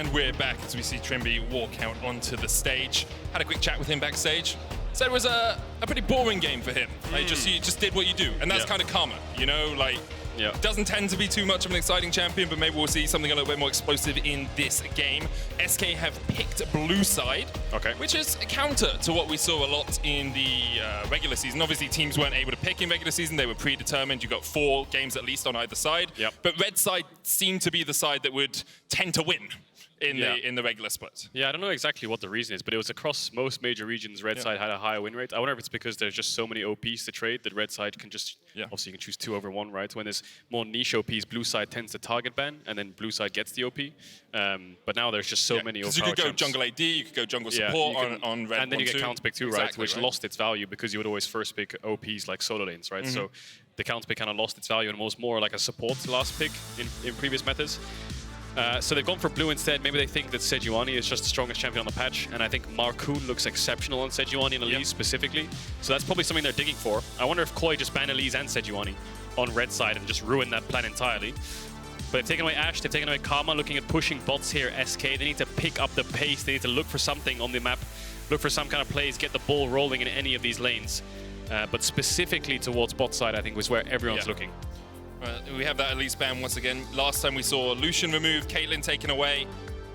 And we're back as we see Trymbi walk out onto the stage. Had a quick chat with him backstage. Said it was a pretty boring game for him. Like you just did what you do, and that's kind of karma, you know. Like, doesn't tend to be too much of an exciting champion, but maybe we'll see something a little bit more explosive in this game. SK have picked blue side, which is a counter to what we saw a lot in the regular season. Obviously, teams weren't able to pick in regular season; they were predetermined. You got 4 games at least on either side. But red side seemed to be the side that would tend to win in the regular split. Yeah, I don't know exactly what the reason is, but it was across most major regions, red side had a higher win rate. I wonder if it's because there's just so many OPs to trade that red side can just, obviously you can choose 2 over 1, right? When there's more niche OPs, blue side tends to target ban, and then blue side gets the OP. But now there's just so many OP. Because you could go jungle AD, you could go jungle support on red. And then you get counter pick too, right? Which lost its value because you would always first pick OPs like solo lanes, right? So the counter pick kind of lost its value and was more like a support last pick in previous metas. So they've gone for blue instead. Maybe they think that Sejuani is just the strongest champion on the patch, and I think Markoon looks exceptional on Sejuani and Elise specifically. So that's probably something they're digging for. I wonder if KOI just ban Elise and Sejuani on red side and just ruin that plan entirely. But they've taken away Ashe, they've taken away Karma, looking at pushing bots here, SK. They need to pick up the pace, they need to look for something on the map, look for some kind of plays, get the ball rolling in any of these lanes. But specifically towards bot side, I think, was where everyone's looking. We have that Elise ban once again. Last time we saw Lucian removed, Caitlyn taken away.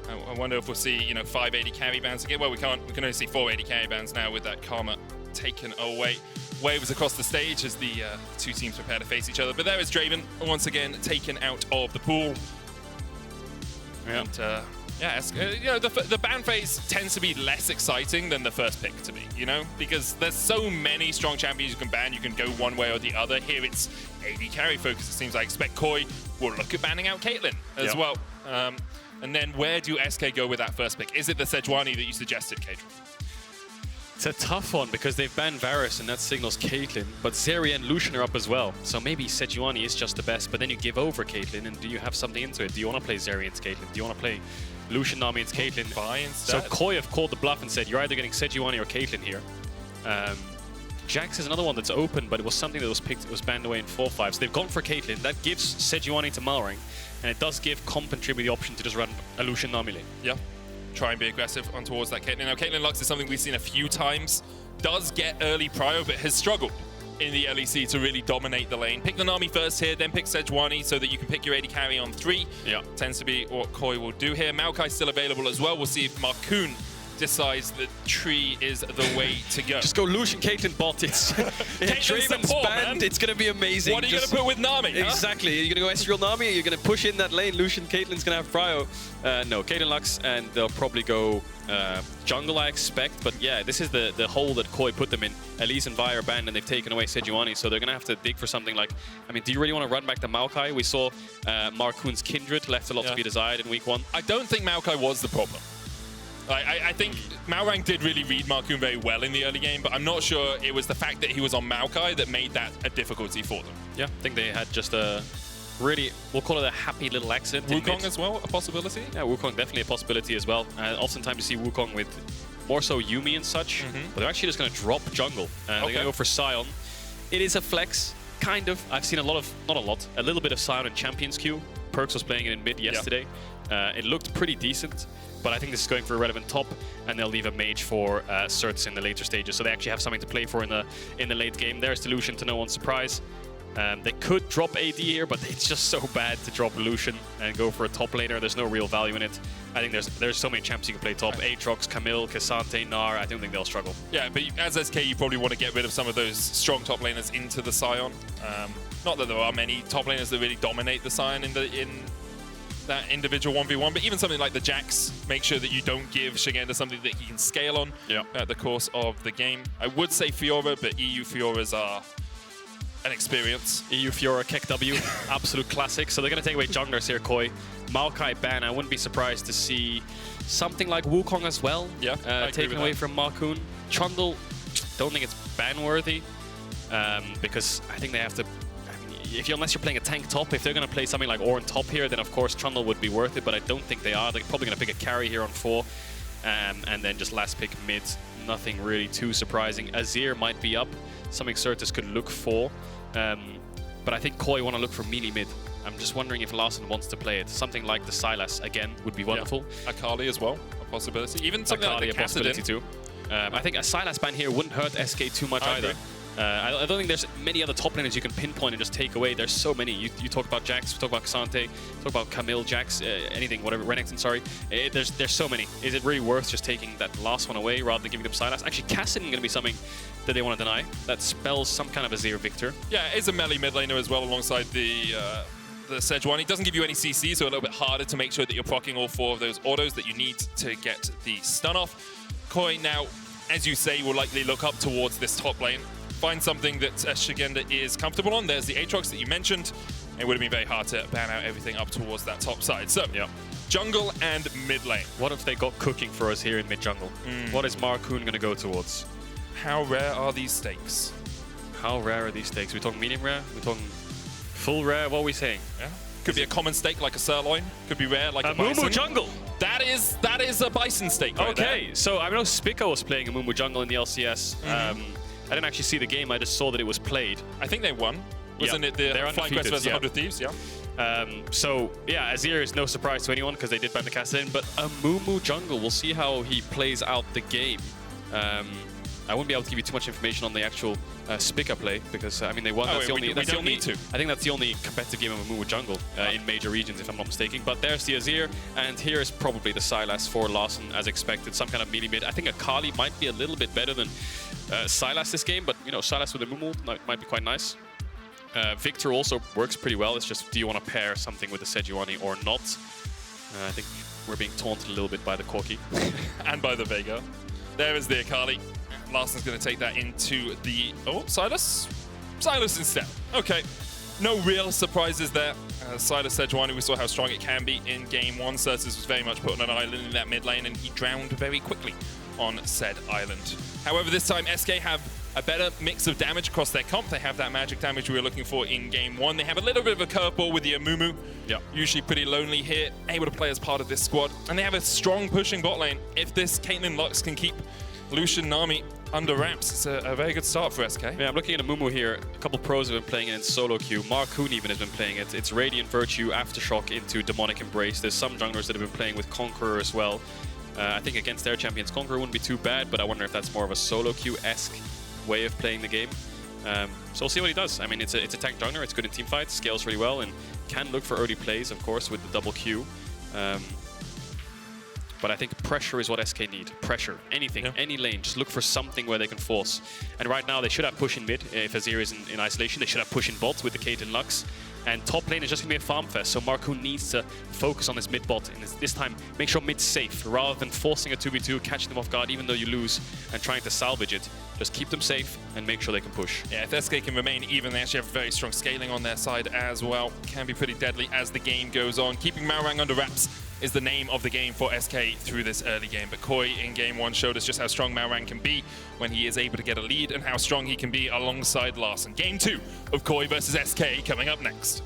I wonder if we'll see 5 AD carry bans again. Well, we can only see 4 AD carry bans now with that Karma taken away. Waves across the stage as the 2 teams prepare to face each other. But there is Draven once again taken out of the pool. And the ban phase tends to be less exciting than the first pick to be, you know, because there's so many strong champions you can ban. You can go one way or the other. Here it's AD carry focus. It seems I expect KOI will look at banning out Caitlyn as well. And then where do SK go with that first pick? Is it the Sejuani that you suggested, Caedrel? It's a tough one because they've banned Varus and that signals Caitlyn, but Zeri and Lucian are up as well. So maybe Sejuani is just the best, but then you give over Caitlyn, and do you have something into it? Do you want to play Zeri into Caitlyn? Do you want to play Lucian, Nami into Caitlyn? So KOI have called the bluff and said, you're either getting Sejuani or Caitlyn here. Jax is another one that's open, but it was something that was picked, it was banned away in 4-5. So they've gone for Caitlyn. That gives Sejuani to Malrang, and it does give Comp and Trymbi the option to just run a Lucian Nami lane. Yeah. Try and be aggressive on towards that Caitlyn. Now, Caitlyn Lux is something we've seen a few times. Does get early prio, but has struggled in the LEC to really dominate the lane. Pick the Nami first here, then pick Sejuani so that you can pick your AD carry on 3. Tends to be what KOI will do here. Maokai's still available as well. We'll see if Markoon decides that tree is the way to go. Just go Lucian, Caitlyn bot. It's Draven's banned. It's going to be amazing. What are you going to put with Nami? Exactly. Are you going to go Ezreal Nami? Are you going to push in that lane? Lucian, Caitlyn's going to have prio. No, Caitlyn Lux, and they'll probably go jungle, I expect. But yeah, this is the hole that KOI put them in. Elise and Vi are banned, and they've taken away Sejuani, so they're going to have to dig for something like... I mean, do you really want to run back to Maokai? We saw Markoon's Kindred left a lot to be desired in week 1. I don't think Maokai was the problem. I think Malrang did really read Markoon very well in the early game, but I'm not sure it was the fact that he was on Maokai that made that a difficulty for them. Yeah, I think they had just a really, we'll call it a happy little accident. Wukong as well, a possibility? Yeah, Wukong definitely a possibility as well. Oftentimes you see Wukong with more so Yuumi and such, but they're actually just going to drop jungle. They're going to go for Sion. It is a flex, kind of. I've seen a lot of, not a lot, a little bit of Sion in Champions queue. Perks was playing it in mid yesterday. It looked pretty decent. But I think this is going for a relevant top, and they'll leave a mage for Sertuss in the later stages, so they actually have something to play for in the late game. There's the Lucian to no one's surprise. They could drop AD here, but it's just so bad to drop Lucian and go for a top laner. There's no real value in it. I think there's so many champs you can play top. Aatrox, Camille, Cassante, Gnar. I don't think they'll struggle. Yeah, but as SK, you probably want to get rid of some of those strong top laners into the Sion. Not that there are many top laners that really dominate the Sion in that individual 1v1, but even something like the Jax, make sure that you don't give Szygenda something that he can scale on at the course of the game. I would say Fiora, but EU Fioras are an experience. EU Fiora, Keck W, absolute classic. So they're going to take away junglers here, KOI. Maokai ban, I wouldn't be surprised to see something like Wukong as well. Taken away from Markoon. Trundle, don't think it's ban-worthy, because I think they have to... unless you're playing a tank top, if they're going to play something like Ornn top here, then of course Trundle would be worth it, but I don't think they are. They're probably going to pick a carry here on 4, and then just last pick mid. Nothing really too surprising. Azir might be up, something Sertuss could look for, but I think KOI want to look for melee mid. I'm just wondering if Larssen wants to play it. Something like the Sylas again would be wonderful. Yeah. Akali as well, a possibility. Even something Akali, like the a possibility too. I think a Sylas ban here wouldn't hurt SK too much either. I don't think there's many other top laners you can pinpoint and just take away. There's so many. You talk about Jax, we talk about Xante, talk about Camille, Jax, anything, whatever, Renekton, sorry. There's so many. Is it really worth just taking that last one away rather than giving them Sylas? Actually, Cassidy going to be something that they want to deny. That spells some kind of Azir Victor. Yeah, it's a melee mid laner as well alongside the Sejuani. Doesn't give you any CC, so a little bit harder to make sure that you're proccing all 4 of those autos that you need to get the stun off. KOI now, as you say, will likely look up towards this top lane. Find something that Szygenda is comfortable on. There's the Aatrox that you mentioned. It would have been very hard to ban out everything up towards that top side. So, jungle and mid lane. What if they got cooking for us here in mid jungle? What is Markoon going to go towards? How rare are these stakes? How rare are these stakes? We're talking medium rare? We're talking full rare? What are we saying? Yeah. Could be a common steak like a sirloin. Could be rare like a bison. Amumu jungle! That is a bison steak right there. So I know Spicko was playing Amumu jungle in the LCS. I didn't actually see the game, I just saw that it was played. I think they won. Wasn't it the Flying Quest versus 100 Thieves? Yeah. So, yeah, Azir is no surprise to anyone because they did ban the Cassidy, but Amumu jungle, we'll see how he plays out the game. I won't be able to give you too much information on the actual Spicka play because, I mean, they won. We don't need to. I think that's the only competitive game of Amumu jungle in major regions, if I'm not mistaken. But there's the Azir, and here is probably the Sylas for Larssen, as expected. Some kind of melee mid. I think Akali might be a little bit better than Sylas this game, but, you know, Sylas with Amumu might be quite nice. Victor also works pretty well. It's just, do you want to pair something with the Sejuani or not? I think we're being taunted a little bit by the Corki. And by the Vega. There is the Akali. Larssen's going to take that into the... Oh, Sylas? Sylas instead. Okay. No real surprises there. Sylas Sejuani, we saw how strong it can be in game 1. Sertuss was very much put on an island in that mid lane, and he drowned very quickly on said island. However, this time SK have a better mix of damage across their comp. They have that magic damage we were looking for in game 1. They have a little bit of a curveball with the Amumu. Usually pretty lonely here, able to play as part of this squad. And they have a strong pushing bot lane. If this Caitlyn Lux can keep Lucian, Nami under wraps, it's a very good start for SK. Yeah, I'm looking at Amumu here. A couple pros have been playing it in solo queue. Markoon even has been playing it. It's Radiant Virtue, Aftershock into Demonic Embrace. There's some junglers that have been playing with Conqueror as well. I think against their champions, Conqueror wouldn't be too bad, but I wonder if that's more of a solo queue-esque way of playing the game. So we'll see what he does. I mean, it's a tank jungler. It's good in team fights, scales really well, and can look for early plays, of course, with the double Q. But I think pressure is what SK need. Pressure. Anything. Any lane. Just look for something where they can force. And right now, they should have push in mid. If Azir is in isolation, they should have push in bot with the Caitlyn Lux. And top lane is just going to be a farm fest, so Markoon needs to focus on his mid bot. And this time, make sure mid's safe, rather than forcing a 2v2, catching them off guard, even though you lose, and trying to salvage it. Just keep them safe and make sure they can push. Yeah, if SK can remain even, they actually have very strong scaling on their side as well. Can be pretty deadly as the game goes on. Keeping Malrang under wraps is the name of the game for SK through this early game. But KOI in game 1 showed us just how strong Malrang can be when he is able to get a lead, and how strong he can be alongside Larssen. Game 2 of KOI versus SK coming up next.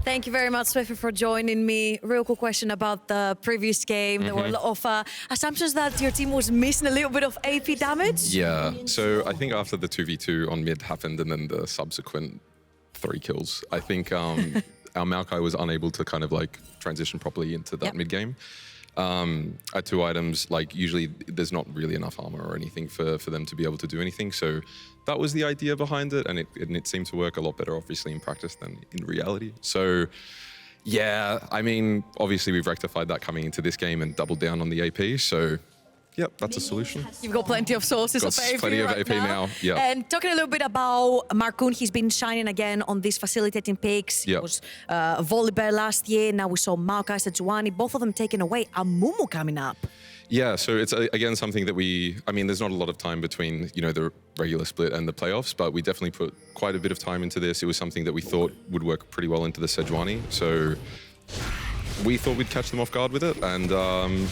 Thank you very much, Swiffer, for joining me. Real quick question about the previous game. There were a lot of assumptions that your team was missing a little bit of AP damage. Yeah, so I think after the 2v2 on mid happened and then the subsequent 3 kills, I think our Maokai was unable to kind of like transition properly into that mid game. At 2 items, like usually there's not really enough armor or anything for them to be able to do anything. So that was the idea behind it, and it seemed to work a lot better, obviously, in practice than in reality. So yeah, I mean, obviously we've rectified that coming into this game and doubled down on the AP. So yep, that's a solution. You've got plenty of sources of AP plenty of right AP now. Yeah. And talking a little bit about Markoon, he's been shining again on these facilitating picks. He was Volibear last year. Now we saw Maokai, Sejuani, both of them taken away. Amumu coming up. Yeah, so it's again something that I mean, there's not a lot of time between, you know, the regular split and the playoffs, but we definitely put quite a bit of time into this. It was something that we thought would work pretty well into the Sejuani. So we thought we'd catch them off guard with it, and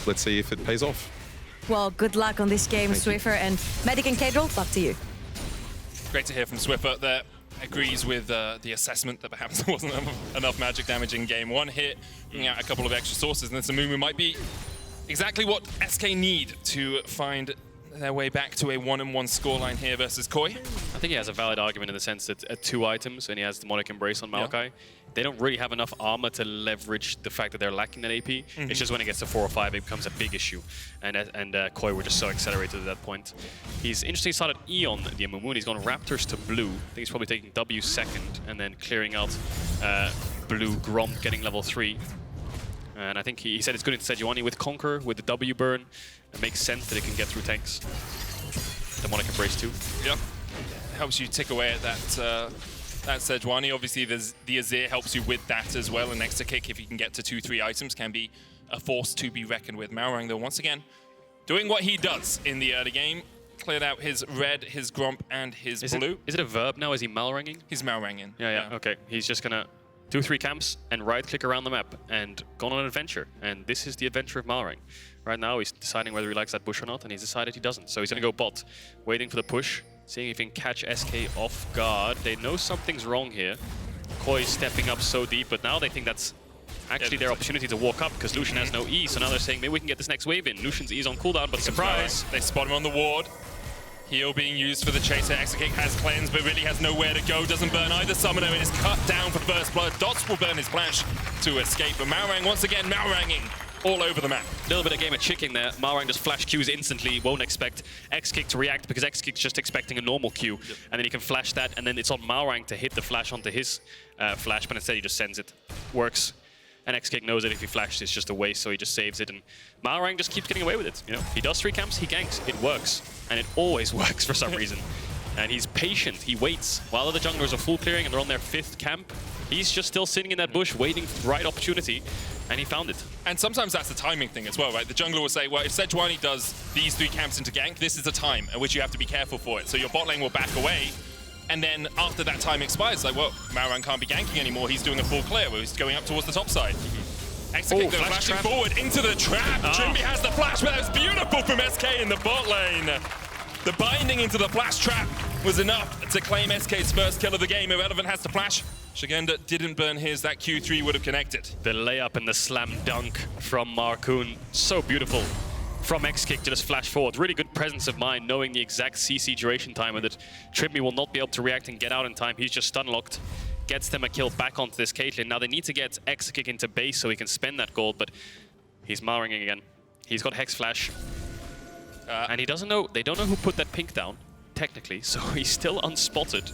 let's see if it pays off. Well, good luck on this game, Swiffer, and Medic and Caedrel, back to you. Great to hear from Swiffer that agrees with the assessment that perhaps there wasn't enough magic damage in game 1 hit, bringing out a couple of extra sources, and this Amumu might be exactly what SK need to find their way back to a 1-1 scoreline here versus KOI. I think he has a valid argument in the sense that at 2 items, and he has Demonic Embrace on Maokai, they don't really have enough armor to leverage the fact that they're lacking that AP. It's just when it gets to 4 or 5, it becomes a big issue. And KOI were just so accelerated at that point. He's interestingly started Eon, the Amumu. He's gone Raptors to blue. I think he's probably taking W second and then clearing out blue Gromp, getting level 3. And I think he said it's good in Sejuani with Conquer, with the W burn. It makes sense that it can get through tanks. Demonic Embrace too. Yep. Helps you tick away at that Sejuani. Obviously, the Azir helps you with that as well. And Exakick, if you can get to 2-3 items, can be a force to be reckoned with. Malrang, though, once again, doing what he does in the early game. Cleared out his red, his Gromp, and his blue. Is it a verb now? Is he Malranging? He's Malranging. Yeah. Okay. He's just gonna do 3 camps and right-click around the map and gone on an adventure. And this is the adventure of Malrang. Right now, he's deciding whether he likes that bush or not, and he's decided he doesn't. So he's gonna go bot, waiting for the push, seeing if he can catch SK off guard. They know something's wrong here. KOI stepping up so deep, but now they think that's actually their opportunity to walk up because Lucian has no E. So now they're saying maybe we can get this next wave in. Lucian's E is on cooldown, but surprise! They spot him on the ward. Heal being used for the chaser. Exakick has cleanse, but really has nowhere to go. Doesn't burn either summoner. It is cut down for first blood. Dots will burn his flash to escape, but Malrang once again Malranging all over the map. A little bit of game of chicken there. Malrang just flash Qs instantly, won't expect Exakick to react because Exakick's just expecting a normal Q. And then he can flash that, and then it's on Malrang to hit the flash onto his flash, but instead he just sends it. Works. And Exakick knows that if he flashes, it's just a waste, so he just saves it. And Malrang just keeps getting away with it. You know, he does 3 camps, he ganks, it works. And it always works for some reason. And he's patient, he waits. While other junglers are full clearing and they're on their 5th camp, he's just still sitting in that bush waiting for the right opportunity. And he found it. And sometimes that's the timing thing as well, right? The jungler will say, well, if Sejuani does these 3 camps into gank, this is the time at which you have to be careful for it. So your bot lane will back away. And then after that time expires, like, well, Malrang can't be ganking anymore. He's doing a full clear where he's going up towards the top side. Exakick, though, flashing forward into the trap. Trymbi has the flash, but that was beautiful from SK in the bot lane. The binding into the flash trap was enough to claim SK's first kill of the game. Irrelevant has to flash. Szygenda didn't burn his. That Q3 would have connected. The layup and the slam dunk from Markoon. So beautiful. From Exakick to just flash forward. Really good presence of mind, knowing the exact CC duration time and that Trymbi will not be able to react and get out in time. He's just stun locked. Gets them a kill back onto this Caitlyn. Now they need to get Exakick into base so he can spend that gold, but he's Malranging again. He's got Hex Flash. And he doesn't know, they don't know who put that pink down, technically, so he's still unspotted.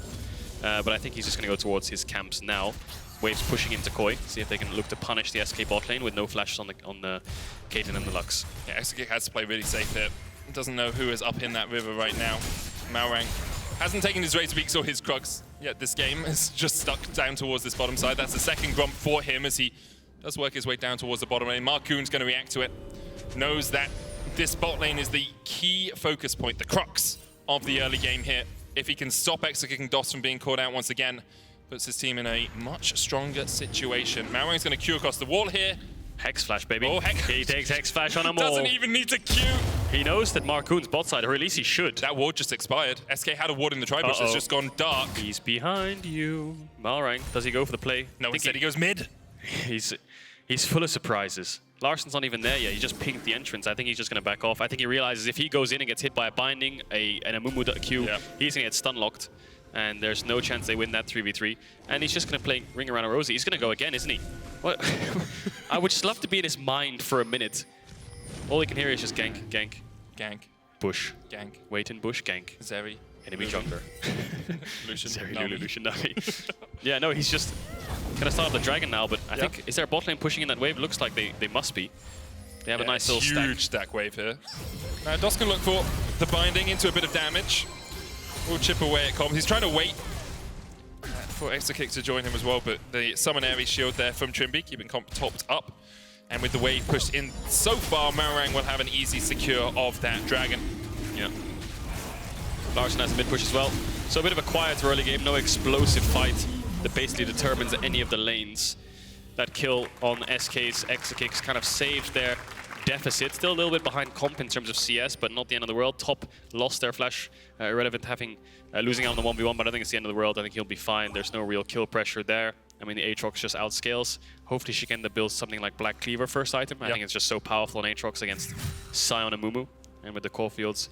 But I think he's just gonna go towards his camps now. Waves pushing into KOI, see if they can look to punish the SK bot lane with no flashes on the Caitlyn and the Lux. Yeah, Exakick has to play really safe here. Doesn't know who is up in that river right now. Malrang hasn't taken his Razor Beaks or his Krugs yet this game. Is just stuck down towards this bottom side. That's the second Gromp for him as he does work his way down towards the bottom lane. Markoon's going to react to it. Knows that this bot lane is the key focus point, the crux of the early game here. If he can stop Exakick and DOS from being caught out once again, puts his team in a much stronger situation. Malrang's going to Q across the wall here. Hex Flash, baby. Oh, heck. He takes Hex Flash on them all. Doesn't even need to Q. He knows that Markoon's bot side, or at least he should. That ward just expired. SK had a ward in the tri-bush that's just gone dark. He's behind you. Malrang, does he go for the play? No, instead he goes mid. He's full of surprises. Larsen's not even there yet. He just pinged the entrance. I think he's just going to back off. I think he realizes if he goes in and gets hit by a binding, an Amumu Q, he's going to get stun locked. And there's no chance they win that 3v3. And he's just going to play Ring Around a Rosie. He's going to go again, isn't he? What? I would just love to be in his mind for a minute. All he can hear is just gank, gank. Gank. Bush. Gank. Wait in bush, gank. Zeri. Enemy jungler. Lucian. Zeri, Nami. Lulu, Lucian, Nami. Yeah, no, he's just going to start up the dragon now, but I think, is there a bot lane pushing in that wave? Looks like they must be. They have a nice little huge stack wave here. Now, DOS can look for the binding into a bit of damage. Will chip away at comms. He's trying to wait for Exakick to join him as well, but the summon Ares shield there from Trymbi, keeping comp topped up. And with the wave pushed in so far, Malrang will have an easy secure of that dragon. Yeah. Larssen has a mid push as well. So a bit of a quiet early game, no explosive fight that basically determines any of the lanes. That kill on SK's Exakick's kind of saved their deficit. Still a little bit behind comp in terms of CS, but not the end of the world. Top lost their flash. Irrelevant having losing out on the 1v1, but I don't think it's the end of the world. I think he'll be fine. There's no real kill pressure there. I mean, the Aatrox just outscales. Hopefully Szygenda builds something like Black Cleaver first item. I think it's just so powerful on Aatrox against Sion and Amumu. And with the core fields,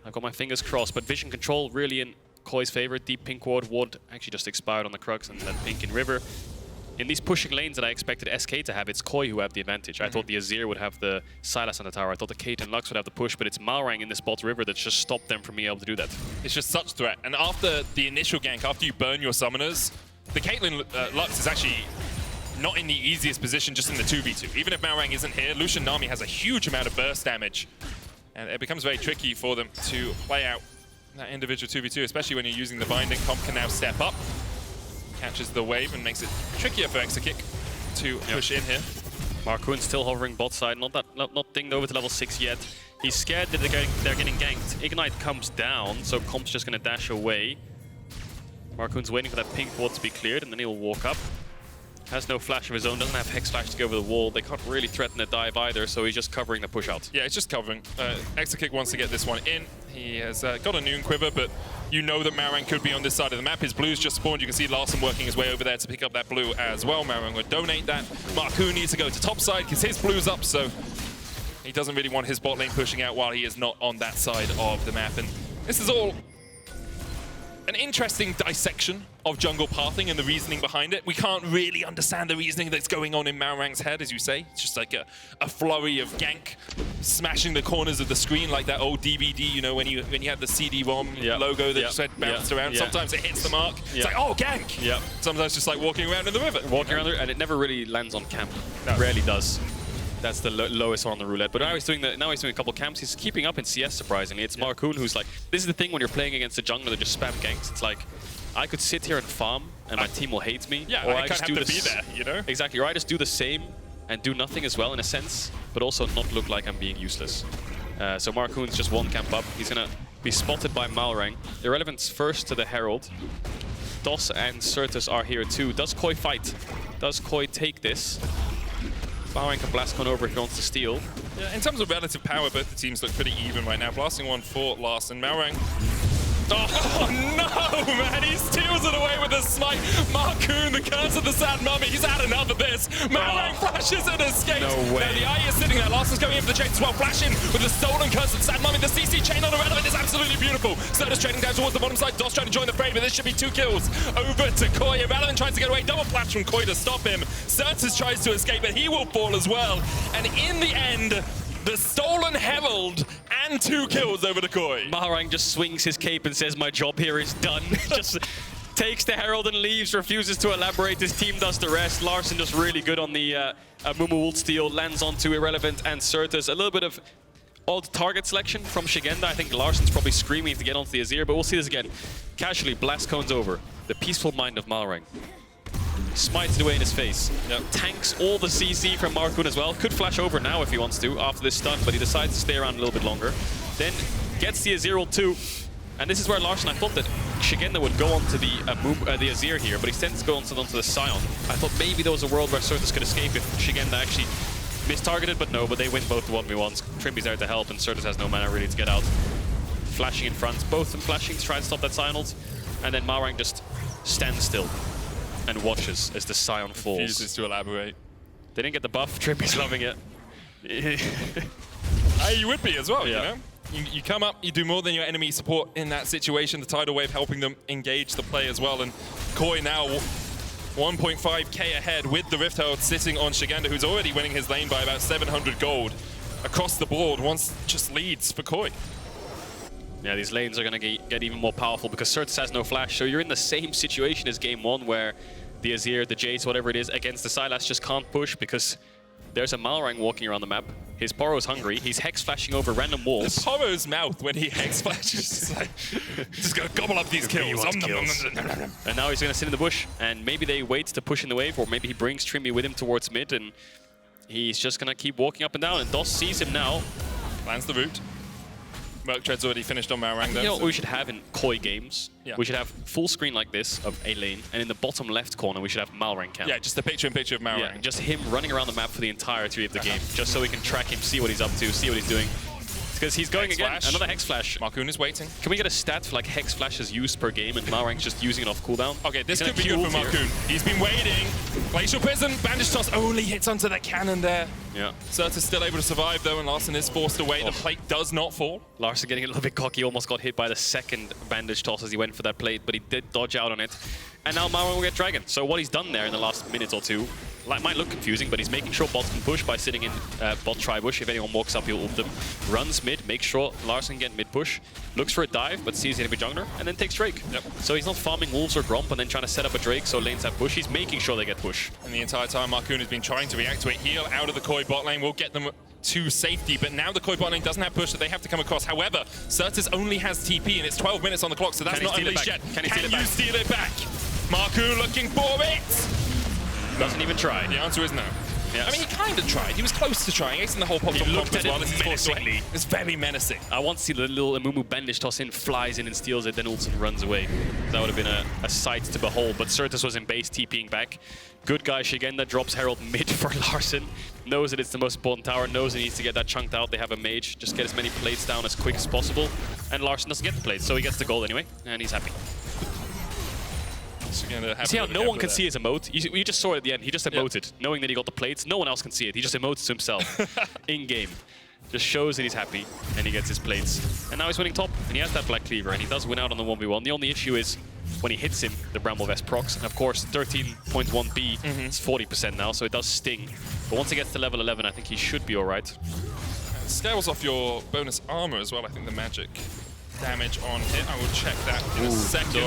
I've got my fingers crossed. But vision control really in KOI's favor. Deep pink ward. Ward actually just expired on the Crux and then pink in river. In these pushing lanes that I expected SK to have, it's KOI who have the advantage. I thought the Azir would have the Sylas on the tower. I thought the Caitlyn Lux would have the push, but it's Malrang in this bot river that's just stopped them from being able to do that. It's just such threat. And after the initial gank, after you burn your summoners, the Caitlyn Lux is actually not in the easiest position just in the 2v2. Even if Malrang isn't here, Lucian Nami has a huge amount of burst damage. And it becomes very tricky for them to play out that individual 2v2, especially when you're using the binding. Comp can now step up, catches the wave and makes it trickier for Exakick to push in here. Markoon still hovering bot side, not dinged over to level 6 yet. He's scared that they're getting ganked. Ignite comes down, so Comp's just gonna dash away. Markoon's waiting for that pink ward to be cleared, and then he'll walk up. Has no flash of his own, doesn't have Hex Flash to go over the wall. They can't really threaten a dive either, so he's just covering the push out. Yeah, it's just covering. Exakick wants to get this one in. He has got a Noon Quiver, but you know that Malrang could be on this side of the map. His blue's just spawned. You can see Larssen working his way over there to pick up that blue as well. Malrang would donate that. Markoon needs to go to top side because his blue's up, so he doesn't really want his bot lane pushing out while he is not on that side of the map. And this is all an interesting dissection of jungle pathing and the reasoning behind it. We can't really understand the reasoning that's going on in Malrang's head, as you say. It's just like a flurry of gank, smashing the corners of the screen like that old DVD, you know, when you had the CD-ROM logo that just bounced around. Sometimes it hits the mark. It's like, oh, gank! Sometimes just like walking around in the river. Walking around there, and it never really lands on camp. No. Rarely does. That's the lowest one on the roulette. But now he's doing a couple camps. He's keeping up in CS, surprisingly. It's Markoon who's like, this is the thing when you're playing against a jungler that just spam ganks. It's like, I could sit here and farm and my team will hate me. Yeah, or I just have to be there, you know? Exactly, or I just do the same and do nothing as well in a sense, but also not look like I'm being useless. So Markoon's just one camp up. He's gonna be spotted by Malrang. Irrelevant's first to the Herald. Doss and Sertuss are here too. Does KOI fight? Does KOI take this? Malrang can blast one over if he wants to steal. Yeah, in terms of relative power, both the teams look pretty even right now. Blasting one for Larssen. Malrang. Oh no, man! He steals it away with a smite. Markoon, the curse of the sad mummy. He's had enough of this. Malrang flashes and escapes. No way. Now the eye is sitting there. Larsen's going in for the chain as well. Flashing with the stolen curse of the sad mummy. The CC chain on Irrelevant is absolutely beautiful. Sertuss trading down towards the bottom side. Doss trying to join the fray, but this should be 2 kills. Over to KOI. Irrelevant tries to get away. Double flash from KOI to stop him. Sertuss tries to escape, but he will fall as well. And in the end, the stolen Herald and 2 kills over to KOI. Malrang just swings his cape and says, my job here is done. Just takes the Herald and leaves, refuses to elaborate. His team does the rest. Larssen just really good on the Amumu ult steal, lands onto Irrelevant and Sertuss. A little bit of odd target selection from Szygenda. I think Larsen's probably screaming to get onto the Azir, but we'll see this again. Casually, blast cones over. The peaceful mind of Malrang. Smites it away in his face. Tanks all the CC from Markoon as well. Could flash over now if he wants to after this stun, but he decides to stay around a little bit longer. Then gets the Azir ult too. And this is where Larssen, I thought that Szygenda would go onto the Azir here, but he tends to go onto the Sion. I thought maybe there was a world where Sertuss could escape if Szygenda actually mistargeted, but no, but they win both the 1v1s. Trymbi's there to help, and Sertuss has no mana really to get out. Flashing in front, both of them flashing to try and stop that Sion ult. And then Malrang just stands still and watches as the Sion falls. Refuses to elaborate. They didn't get the buff. Trymbi's loving it. You would be as well, you know? You come up, you do more than your enemy support in that situation. The tidal wave helping them engage the play as well. And KOI now 1.5k ahead with the Rift Herald sitting on Szygenda, who's already winning his lane by about 700 gold. Across the board, once just leads for KOI. Yeah, these lanes are going to get even more powerful because Sertuss has no flash, so you're in the same situation as game 1 where the Azir, the Jace, whatever it is, against the Sylas just can't push because there's a Malrang walking around the map. His Poro's hungry. He's hex flashing over random walls. The Poro's mouth when he hex flashes, like, just gonna gobble up these kills. And now he's going to sit in the bush, and maybe they wait to push in the wave, or maybe he brings Trymbi with him towards mid, and he's just going to keep walking up and down, and Doss sees him now. Plans the route. Merc Tread's already finished on Malrang, though. You know what we should have in KOI games? Yeah. We should have full screen like this of a lane, and in the bottom left corner we should have Malrang cam. Yeah, just a picture-in-picture of Malrang. Yeah, just him running around the map for the entirety of the game, just so we can track him, see what he's up to, see what he's doing. Because he's going Hex again, flash. another Hex Flash. Markoon is waiting. Can we get a stat for like Hex Flashes used per game and Malrang's just using it off cooldown? Okay, this He's could be gonna good for Q ult here. Markoon. He's been waiting. Glacial Prison, Bandage Toss only hits onto the cannon there. Yeah. Sertuss still able to survive though, and Larssen is forced away. The plate does not fall. Larssen getting a little bit cocky, almost got hit by the second Bandage Toss as he went for that plate, but he did dodge out on it. And now Malrang will get Dragon. So what he's done there in the last minute or two, might look confusing, but he's making sure bots can push by sitting in bot tri-bush. If anyone walks up, he'll ult them. Runs mid, makes sure Larssen can get mid-push. Looks for a dive, but sees the enemy jungler, and then takes Drake. Yep. So he's not farming Wolves or Gromp and then trying to set up a Drake so lanes have push. He's making sure they get push. And the entire time, Markoon has been trying to react to it. Heal out of the KOI bot lane will get them to safety, but now the KOI bot lane doesn't have push that they have to come across. However, Sertuss only has TP, and it's 12 minutes on the clock, so that's not unleashed yet. Can you steal it back? Markoon looking for it! Doesn't even try. The answer is no. Yes. I mean, he kind of tried. He was close to trying. Acing the whole pop top comp as well as he's forced away. menacingly. It's very menacing. I want to see the little Amumu bandage toss in, flies in and steals it, then ults and runs away. That would have been a sight to behold, but Sertuss was in base, TPing back. Good guy, Szygenda drops Herald mid for Larssen. Knows that it's the most important tower, knows he needs to get that chunked out. They have a mage, just get as many plates down as quick as possible. And Larssen doesn't get the plates, so he gets the gold anyway, and he's happy. You see how no one can see his emote? You just saw it at the end. He just emoted, knowing that he got the plates. No one else can see it. He just emotes to himself in-game. Just shows that he's happy, and he gets his plates. And now he's winning top, and he has that Black Cleaver, and he does win out on the 1v1. The only issue is when he hits him, the Bramble Vest procs. And of course, 13.1B, it's 40% now, so it does sting. But once he gets to level 11, I think he should be all right. Scales off your bonus armor as well, I think the magic damage on hit. I will check that in a second.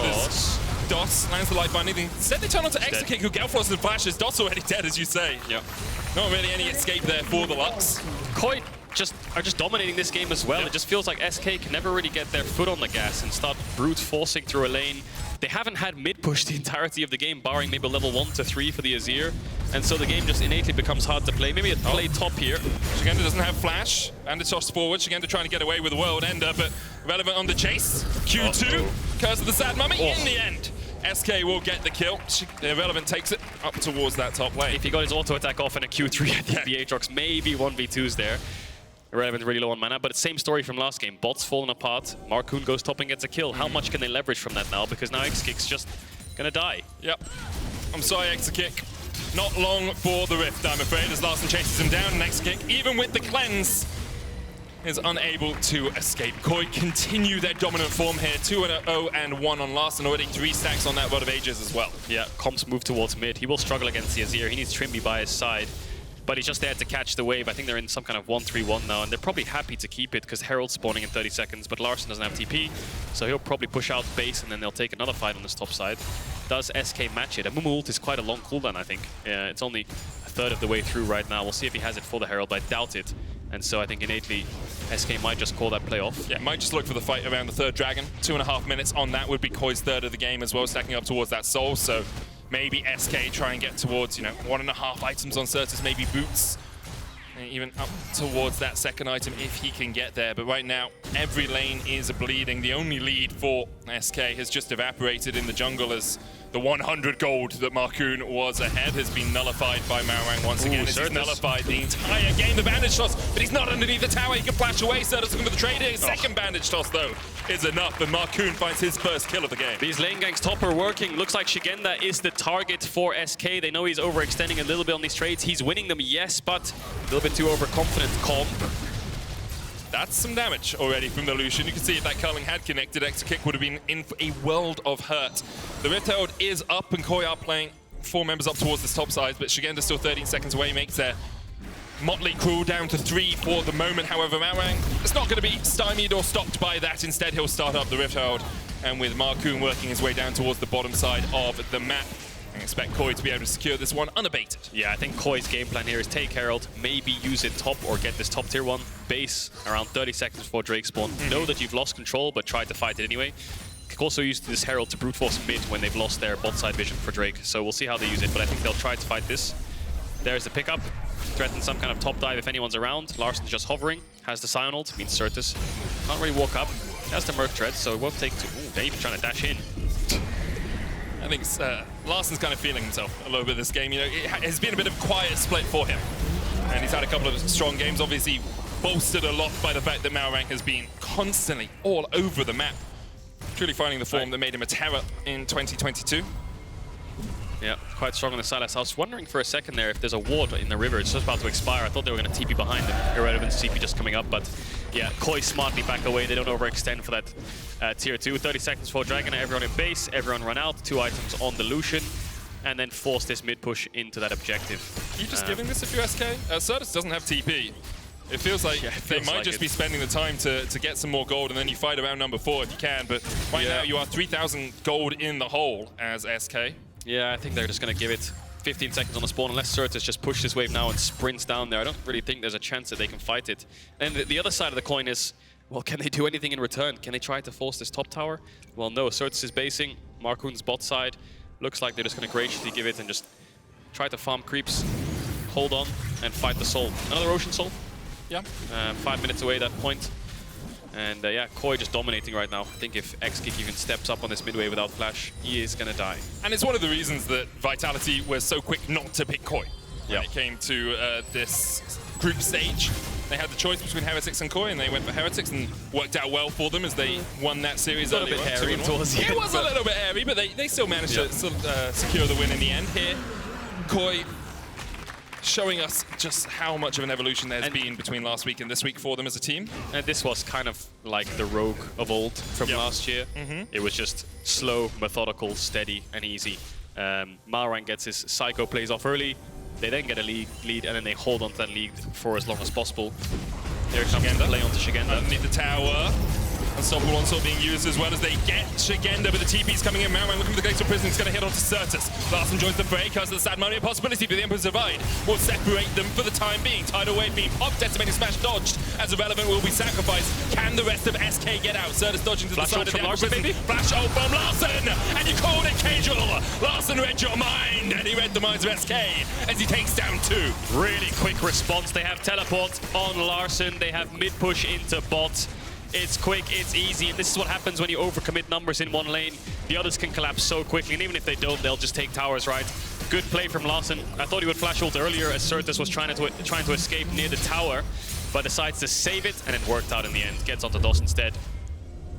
Dots lands the light binding. Instead they turn on to Exakick, who Gelfrost and flashes. Dot's already dead, as you say. Yeah. Not really any escape there for the Lux. KOI are just dominating this game as well. Yep. It just feels like SK can never really get their foot on the gas and start brute forcing through a lane. They haven't had mid-push the entirety of the game, barring maybe level 1 to 3 for the Azir. And so the game just innately becomes hard to play. Maybe a play top here. Szygenda doesn't have flash. And it's tossed forward. Szygenda trying to get away with the World Ender, but relevant on the chase. Q2, Curse of the Sad Mummy. In the end, SK will get the kill. Irrelevant takes it up towards that top lane. If he got his auto attack off in a Q3, I think the Aatrox maybe 1v2s there. Irrelevant really low on mana, but same story from last game. Bots falling apart, Markoon goes top and gets a kill. How much can they leverage from that now? Because now Exakick's just gonna die. Yep. I'm sorry, Exakick. Not long for the Rift, I'm afraid, as Larssen chases him down, and Exakick, even with the cleanse, is unable to escape. KOI continue their dominant form here, 2-0 and 1 on Larssen, already 3 stacks on that Rod of Ages as well. Yeah, comps move towards mid. He will struggle against the Azir. He needs Trymbi by his side. But he's just there to catch the wave. I think they're in some kind of 1-3-1 now, and they're probably happy to keep it because Herald's spawning in 30 seconds, but Larssen doesn't have TP, so he'll probably push out base, and then they'll take another fight on this top side. Does SK match it? Amumu ult is quite a long cooldown, I think. It's only a third of the way through right now. We'll see if he has it for the Herald, but I doubt it. And so I think innately, SK might just call that play off. Yeah, might just look for the fight around the third dragon. 2.5 minutes on that would be KOI's third of the game as well, stacking up towards that soul, so maybe SK try and get towards, 1.5 items on Sertuss, maybe boots. Even up towards that second item if he can get there. But right now, every lane is bleeding. The only lead for SK has just evaporated in the jungle as the 100 gold that Markoon was ahead has been nullified by Malrang once again. He's nullified the entire game. The bandage toss, but he's not underneath the tower. He can flash away. Sertuss looking for the trade here. Second bandage toss, though, is enough. And Markoon finds his first kill of the game. These lane ganks top are working. Looks like Szygenda is the target for SK. They know he's overextending a little bit on these trades. He's winning them, yes, but a little bit too overconfident comp. That's some damage already from the Lucian. You can see if that curling had connected, Exakick would have been in for a world of hurt. The Rift Herald is up, and KOI are playing 4 members up towards this top side, but Szygenda's still 13 seconds away, makes their motley crew down to 3 for the moment. However, Malrang is not going to be stymied or stopped by that. Instead, he'll start up the Rift Herald, and with Markoon working his way down towards the bottom side of the map, I expect KOI to be able to secure this one unabated. Yeah, I think KOI's game plan here is take Herald, maybe use it top or get this top tier 1 base around 30 seconds before Drake spawn. Know that you've lost control, but try to fight it anyway. Could also use this Herald to brute force mid when they've lost their bot side vision for Drake. So we'll see how they use it, but I think they'll try to fight this. There's the pickup. Threatens some kind of top dive if anyone's around. Larsen's just hovering. Has the Sion ult. Means Sertuss can't really walk up. Has the Merc Tread, so it won't take too... Ooh, they're even trying to dash in. I think Larsen's kind of feeling himself a little bit this game. You know, it has been a bit of a quiet split for him. And he's had a couple of strong games, obviously bolstered a lot by the fact that Malrang has been constantly all over the map. Truly finding the form that made him a terror in 2022. Yeah, quite strong on the Sylas. I was wondering for a second there if there's a ward in the river. It's just about to expire. I thought they were going to TP behind them. Irrelevant TP just coming up, but yeah, KOI smartly back away. They don't overextend for that tier 2. 30 seconds for Dragon. Everyone in base. Everyone run out. 2 items on the Lucian. And then force this mid push into that objective. Are you just giving this if you're SK? Sertuss doesn't have TP. It feels like they might just be spending the time to get some more gold, and then you fight around number 4 if you can. But right now you are 3,000 gold in the hole as SK. Yeah, I think they're just going to give it 15 seconds on the spawn, unless Sertuss just pushes this wave now and sprints down there. I don't really think there's a chance that they can fight it. And the other side of the coin is, well, can they do anything in return? Can they try to force this top tower? Well, no. Sertuss is basing. Markoon's bot side. Looks like they're just going to graciously give it and just try to farm creeps, hold on, and fight the soul. Another Ocean Soul. Yeah. 5 minutes away at that point. And yeah, KOI just dominating right now. I think if Exakick even steps up on this mid wave without flash, he is going to die. And it's one of the reasons that Vitality was so quick not to pick KOI when it came to this group stage. They had the choice between Heretics and KOI, and they went for Heretics, and worked out well for them as they won that series early. A little bit hairy towards the end. It was a little bit hairy, but they still managed to secure the win in the end here. KOI showing us just how much of an evolution there's been between last week and this week for them as a team. And this was kind of like the Rogue of old from last year. It was just slow, methodical, steady, and easy. Malrang gets his Psycho plays off early. They then get a lead, and then they hold on to that lead for as long as possible. Here comes the play onto Szygenda. Underneath the tower. Unstoppable onslaught being used as well as they get Szygenda, but the TP's coming in. Malrang looking for the Glacial Prison. It's going to hit onto Sertuss. Larssen joins the fray, casts the sad money. A possibility for the Emperor's Divide will separate them for the time being. Tidal Wave being popped, Decimated Smash dodged, as Irrelevant will be sacrificed. Can the rest of SK get out? Sertuss dodging to the side of the Emperor's Prison. Flash ult from Larssen! And you called it, Caedrel! Larssen read your mind, and he read the minds of SK as he takes down 2. Really quick response. They have teleport on Larssen. They have mid push into bot. It's quick, it's easy, and this is what happens when you overcommit numbers in one lane. The others can collapse so quickly, and even if they don't, they'll just take towers, right? Good play from Larssen. I thought he would flash ult earlier as Sertuss was trying to escape near the tower, but decides to save it, and it worked out in the end. Gets onto DOS instead.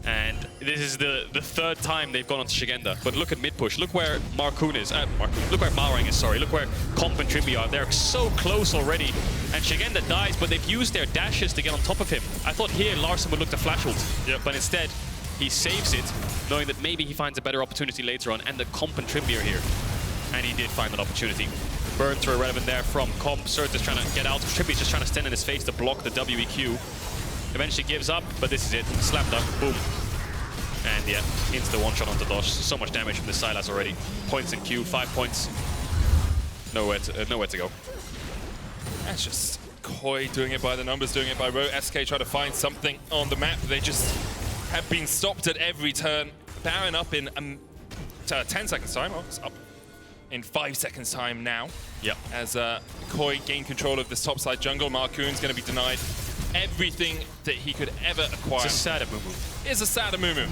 And this is the 3rd time they've gone onto Szygenda. But look at mid push. Look where Markoon is. Look where Malrang is, sorry. Look where Comp and Trymbi are. They're so close already. And Szygenda dies, but they've used their dashes to get on top of him. I thought here Larssen would look to flash ult. But instead, he saves it, knowing that maybe he finds a better opportunity later on. And the Comp and Trymbi are here. And he did find that opportunity. Burn through Irrelevant there from Comp. Sertuss trying to get out. Trymbi's just trying to stand in his face to block the WEQ. Eventually gives up, but this is it. Slam dunk, boom. And yeah, insta one-shot onto Dosh. So much damage from the Sylas already. Points in queue, 5 points. Nowhere to go. That's just KOI doing it by the numbers, doing it by row. SK try to find something on the map. They just have been stopped at every turn. Baron up in 10 seconds time. Oh, it's up in 5 seconds time now. Yep. As KOI gain control of this topside jungle. Markoon's going to be denied everything that he could ever acquire. It's a sad Amumu. It's a sad Amumu.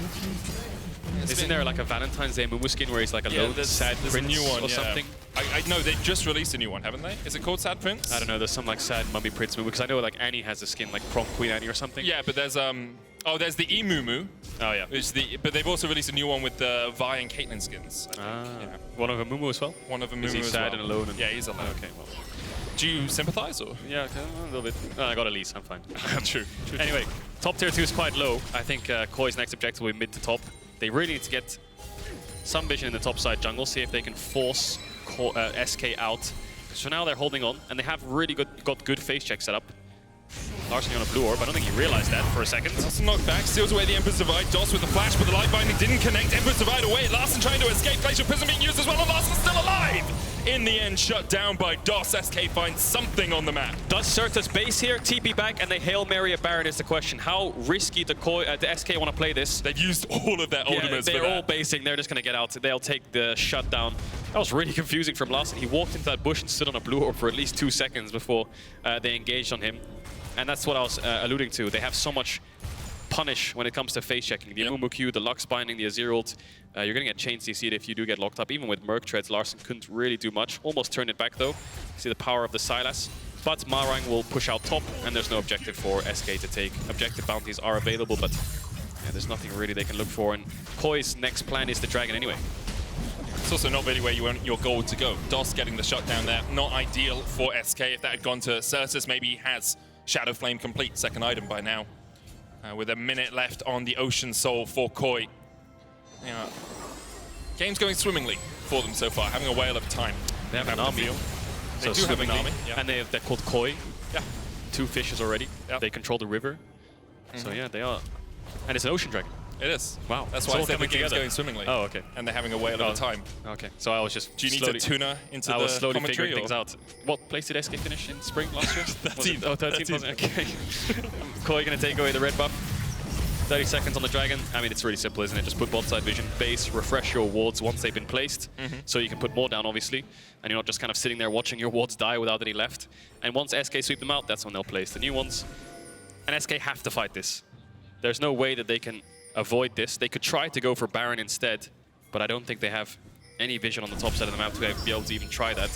Isn't there like a Valentine's Day Amumu skin where he's like a lone sad prince a new one, or something? I know, they've just released a new one, haven't they? Is it called Sad Prince? I don't know, there's some like sad mummy prince Mumu, because I know like Annie has a skin like Prom Queen Annie or something. Yeah, but there's there's the Emumu. Oh yeah. But they've also released a new one with the Vi and Caitlyn skins. One of Amumu as well? One of Amumu as well. Is he sad and alone? Yeah, he's alone. Okay, well. Do you sympathize, or? Yeah, a little bit. I got a lease, I'm fine. True. Anyway, top tier 2 is quite low. I think KOI's next objective will be mid to top. They really need to get some vision in the top side jungle, see if they can force SK out. So now they're holding on, and they have really got good face check set up. Larssen on a blue orb, I don't think he realized that for a second. Larssen knocked back, steals away the Emperor's Divide. DOS with the flash, but the light binding didn't connect. Emperor's Divide away. Larssen trying to escape. Glacial Prism being used as well, and Larssen's still alive! in the end shut down by DOS. SK finds something on the map. Does Sertuss base here, TP back, and they Hail Mary a Baron is the question. How risky the SK want to play this? They've used all of their ultimates for that. They're all basing, they're just going to get out. They'll take the shutdown. That was really confusing from Larssen. He walked into that bush and stood on a blue orb for at least 2 seconds before they engaged on him. And that's what I was alluding to. They have so much punish when it comes to face checking. The Amumu Q, the Lux binding, the Azir ult. You're going to get chain CC'd if you do get locked up. Even with Merc Treads, Larssen couldn't really do much. Almost turned it back though. You see the power of the Sylas. But Malrang will push out top, and there's no objective for SK to take. Objective bounties are available, but yeah, there's nothing really they can look for. And KOI's next plan is the Dragon anyway. It's also not really where you want your goal to go. DOS getting the shutdown there, not ideal for SK. If that had gone to Sertuss, maybe he has Shadow Flame complete, second item by now. With a minute left on the Ocean Soul for KOI. Yeah. Game's going swimmingly for them so far, having a whale of time. They have a Nami. They do have a Nami. Yeah. And they're called KOI. Yeah. 2 fishes already. Yeah. They control the river. So yeah, they are. And it's an ocean dragon. It is. Wow. That's why I said the game's going swimmingly. Oh, okay. And they're having a whale of a time. Okay. So I was just Do you need to tuna into I was the slowly commentary, figuring things out. What place did SK finish in spring last year? 13th. Oh, 13th. Okay. KOI going to take away the red buff. 30 seconds on the Dragon. I mean, it's really simple, isn't it? Just put bot side vision, base, refresh your wards once they've been placed. So you can put more down, obviously. And you're not just kind of sitting there watching your wards die without any left. And once SK sweep them out, that's when they'll place the new ones. And SK have to fight this. There's no way that they can avoid this. They could try to go for Baron instead, but I don't think they have any vision on the top side of the map to be able to even try that.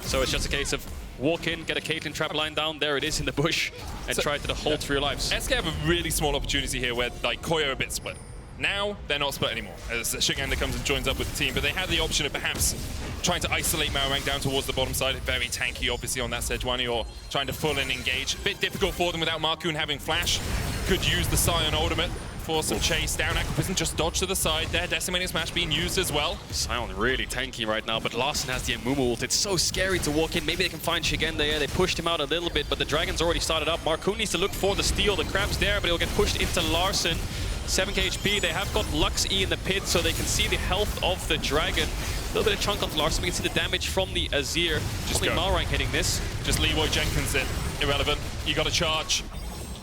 So it's just a case of walk in, get a Caitlyn trap line down, there it is in the bush, and try to hold for your lives. SK have a really small opportunity here where like KOI are a bit split. Now, they're not split anymore, as Szygenda comes and joins up with the team, but they had the option of perhaps trying to isolate Malrang down towards the bottom side. Very tanky, obviously, on that Sejuani, or trying to full in engage. A bit difficult for them without Markoon having flash. Could use the Sion ultimate for some chase down. Aquaprison just dodged to the side there. Decimating Smash being used as well. Sion really tanky right now, but Larssen has the Amumu ult. It's so scary to walk in. Maybe they can find Szygenda here. They pushed him out a little bit, but the Dragon's already started up. Markoon needs to look for the steal. The crab's there, but he'll get pushed into Larssen. 7k HP. They have got Lux E in the pit, so they can see the health of the Dragon. A little bit of chunk onto Larssen. We can see the damage from the Azir. Just only Malrang hitting this. Just Leroy Jenkins it. Irrelevant. You got to charge.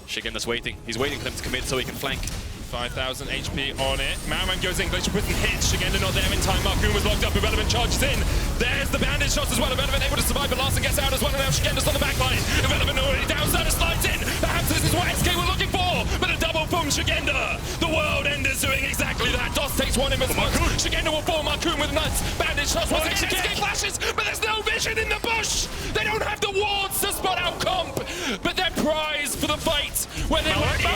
Szygenda's waiting. He's waiting for them to commit so he can flank. 5,000 HP on it. Malrang goes in, Glacier Prison hits. Szygenda not there in time. Markoon was locked up. Irrelevant charges in. There's the bandage shots as well. Irrelevant able to survive, but Larssen gets out as well. And now Szygenda's on the back line. Irrelevant already down. Sertuss slides in. Perhaps this is what SK were looking for. But a double from Szygenda. The World Ender's doing exactly that. DOS takes one in as much. Szygenda will fall. Markoon with nuts. Bandage shots. Once again, SK flashes. But there's no vision in the bush. They don't have the wards to spot out comp. But they're prized for the fight. Where they went in.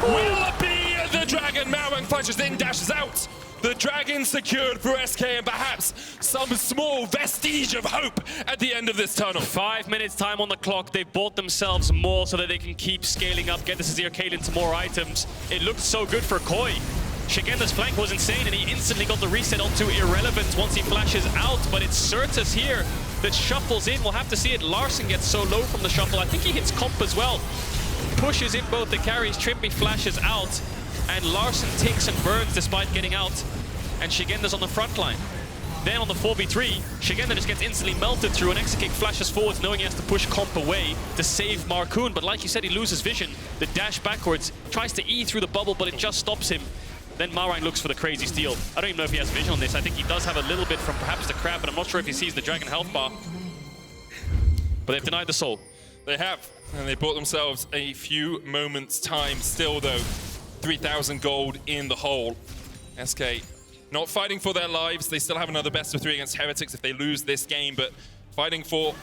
Will be the Dragon. Malrang flashes in, dashes out. The Dragon secured for SK, and perhaps some small vestige of hope at the end of this tunnel. 5 minutes time on the clock. They've bought themselves more so that they can keep scaling up, get this Azir Caitlyn to more items. It looked so good for KOI. Szygenda's flank was insane, and he instantly got the reset onto Irrelevant once he flashes out, but it's Sertuss here that shuffles in. We'll have to see it. Larssen gets so low from the shuffle. I think he hits comp as well. Pushes in both the carries. Trymbi flashes out, and Larssen takes and burns despite getting out, and Szygenda's on the front line. Then on the 4v3, Szygenda just gets instantly melted through, and Exakick flashes forwards knowing he has to push comp away to save Markoon, but like you said, he loses vision. The dash backwards, tries to E through the bubble, but it just stops him. Then Malrang looks for the crazy steal. I don't even know if he has vision on this. I think he does have a little bit from perhaps the crab, but I'm not sure if he sees the Dragon health bar. But they've denied the soul. They have, and they bought themselves a few moments time. Still though, 3,000 gold in the hole. SK not fighting for their lives. They still have another best of 3 against Heretics if they lose this game, but fighting for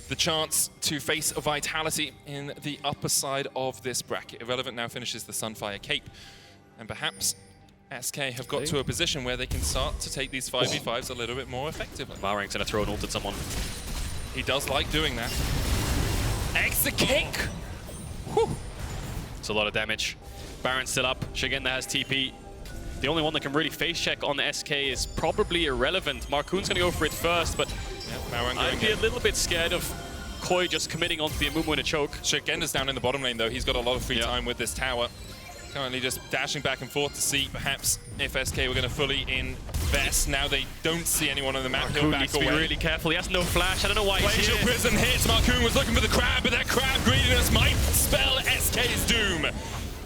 the chance to face a Vitality in the upper side of this bracket. Irrelevant now finishes the Sunfire Cape, and perhaps SK have got to a position where they can start to take these 5v5s a little bit more effectively. Malrang's gonna throw an ult at someone. He does like doing that. Exakick! Whew. It's a lot of damage. Baron's still up. Szygenda has TP. The only one that can really face check on the SK is probably Irrelevant. Markoon's going to go for it first, but I'd be a little bit scared of KOI just committing onto the Amumu in a choke. Szygenda's down in the bottom lane though. He's got a lot of free time with this tower. Currently just dashing back and forth to see perhaps if SK were going to fully invest. Now they don't see anyone on the map. He'll back needs to away. be really careful. He has no flash. I don't know why he's Glacial here. Prison hits. Markoon was looking for the crab, but that crab greediness might spell SK's doom.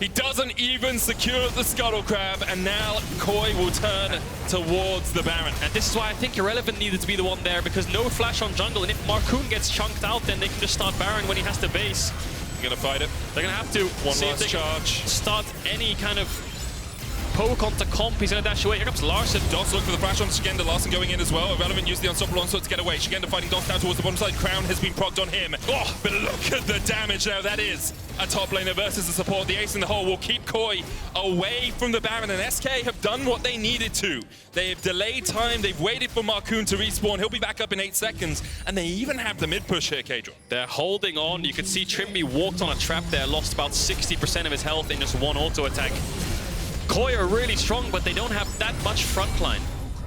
He doesn't even secure the Scuttle Crab, and now KOI will turn towards the Baron. And this is why I think Irrelevant needed to be the one there, because no flash on jungle, and if Markoon gets chunked out, then they can just start Baron when he has to base. They're going to fight it. They're going to have to One see if last they charge. can start any kind of poke onto comp. He's going to dash away. Here comes Larssen. Dots look for the flash on Szygenda. Larssen going in as well. Irrelevant used the unstoppable onslaught to get away. Szygenda fighting Dots down towards the bottom side. Crown has been procced on him. Oh, but look at the damage now. That is a top laner versus the support. The ace in the hole will keep KOI away from the Baron, and SK have done what they needed to. They have delayed time. They've waited for Markoon to respawn. He'll be back up in 8 seconds, and they even have the mid push here, Caedrel. They're holding on. You can see Trymbi walked on a trap there, lost about 60% of his health in just one auto attack. KOI are really strong, but they don't have that much frontline.